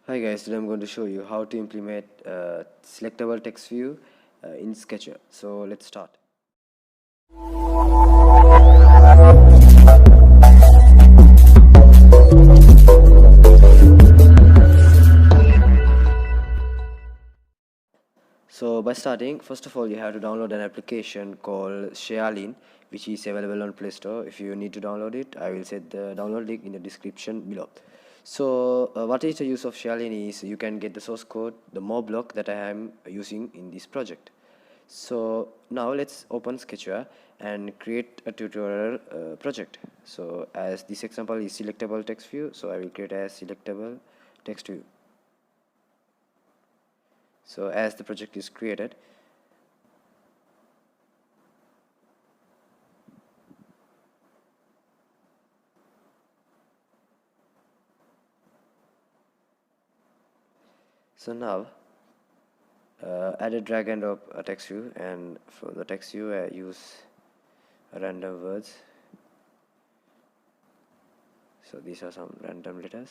Hi guys, today I'm going to show you how to implement selectable text view in Sketchware. So let's start. So by starting, first of all, you have to download an application called Sharelin, which is available on Play Store. If you need to download it, I will set the download link in the description below. So what is the use of Sharelin is you can get the source code, the Moreblock that I am using in this project. So now let's open Sketchware and create a tutorial project. So as this example is selectable text view, so I will create a selectable text view. So as the project is created, so now add a drag and drop a text view, and for the text view I use random words. So these are some random letters.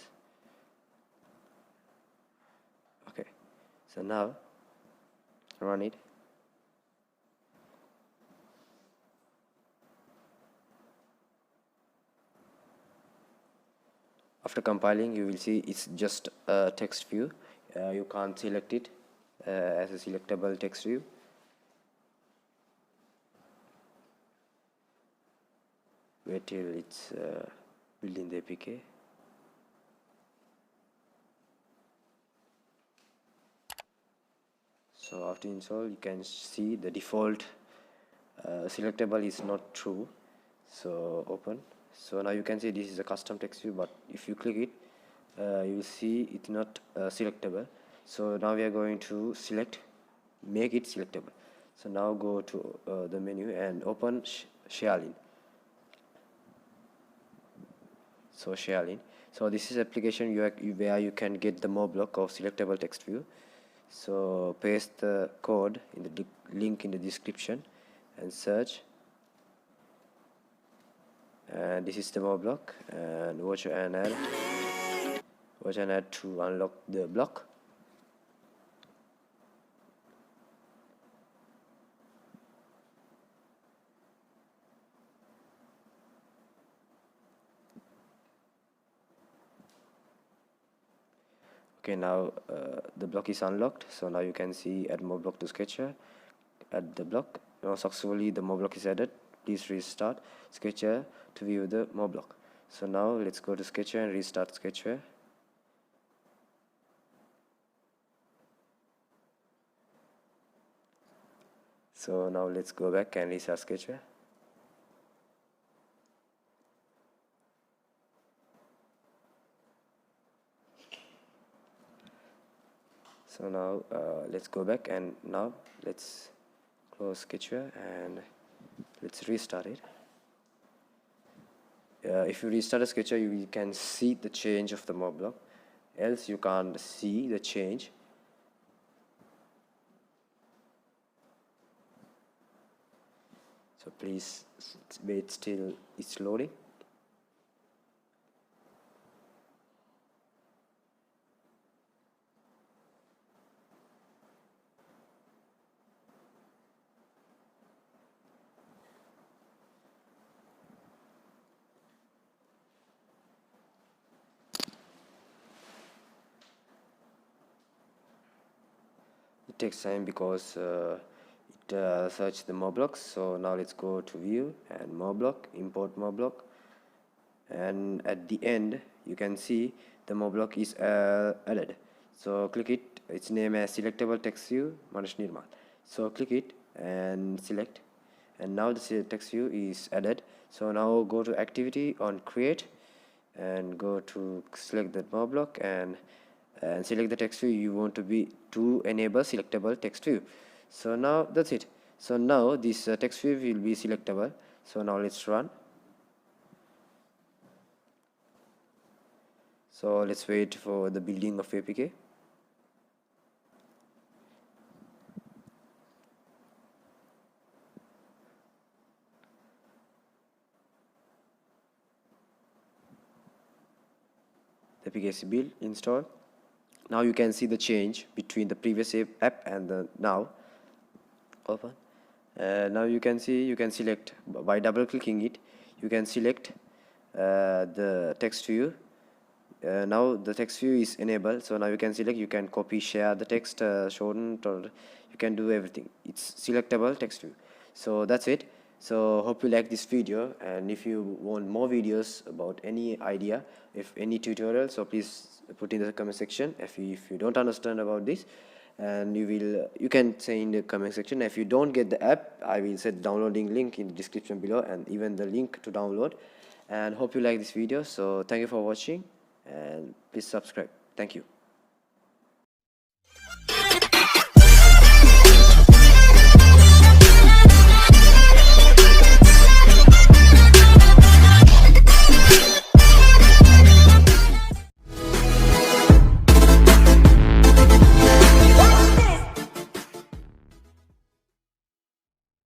Okay, so now run it. After compiling, you will see it's just a text view. You can't select it as a selectable text view. Wait till it's building the APK. So after install, you can see the default selectable is not true. So open. So now you can see this is a custom text view, but if you click it, you will see it's not selectable. So now we are going to make it selectable. So now go to the menu and open Sharelin. So Sharelin. So this is application where you can get the Moreblock of selectable text view. So paste the code in the link in the description and search. And this is the Moreblock, and watch and add to unlock the block. Okay, now the block is unlocked. So now you can see add Moreblock to Sketchware. Add the block. Now successfully the Moreblock is added. Please restart Sketchware to view the Moreblock. So now let's go to Sketchware and restart Sketchware. So now let's go back and restart Sketchware. So now let's go back, and now let's close Sketchware and let's restart it. If you restart a Sketchware, you can see the change of the Moreblock, else you can't see the change. So please wait till it's loading. It takes time because it search the Moreblocks. So now let's go to view and Moreblock, import Moreblock, and at the end you can see the Moreblock is added. So click it. Its name as selectable text view Manish Nirmal. So click it and select, and now the text view is added. So now go to activity on create and go to select the Moreblock and select the text view you want to enable selectable text view. So now that's it. So now this text view will be selectable. So now let's run. So let's wait for the building of APK. The APK is built, installed. Now you can see the change between the previous app and the now. Open. Now you can see, you can select by double clicking it, you can select the text view. Now the text view is enabled, so now you can select, you can copy, share the text, shorten, or you can do everything. It's selectable text view. So that's it. So hope you like this video, and if you want more videos about any idea, if any tutorial, so please put in the comment section if you don't understand about this, and you can say in the comment section. If you don't get the app, I will set downloading link in the description below, and even the link to download. And hope you like this video. So thank you for watching, and please subscribe. Thank you.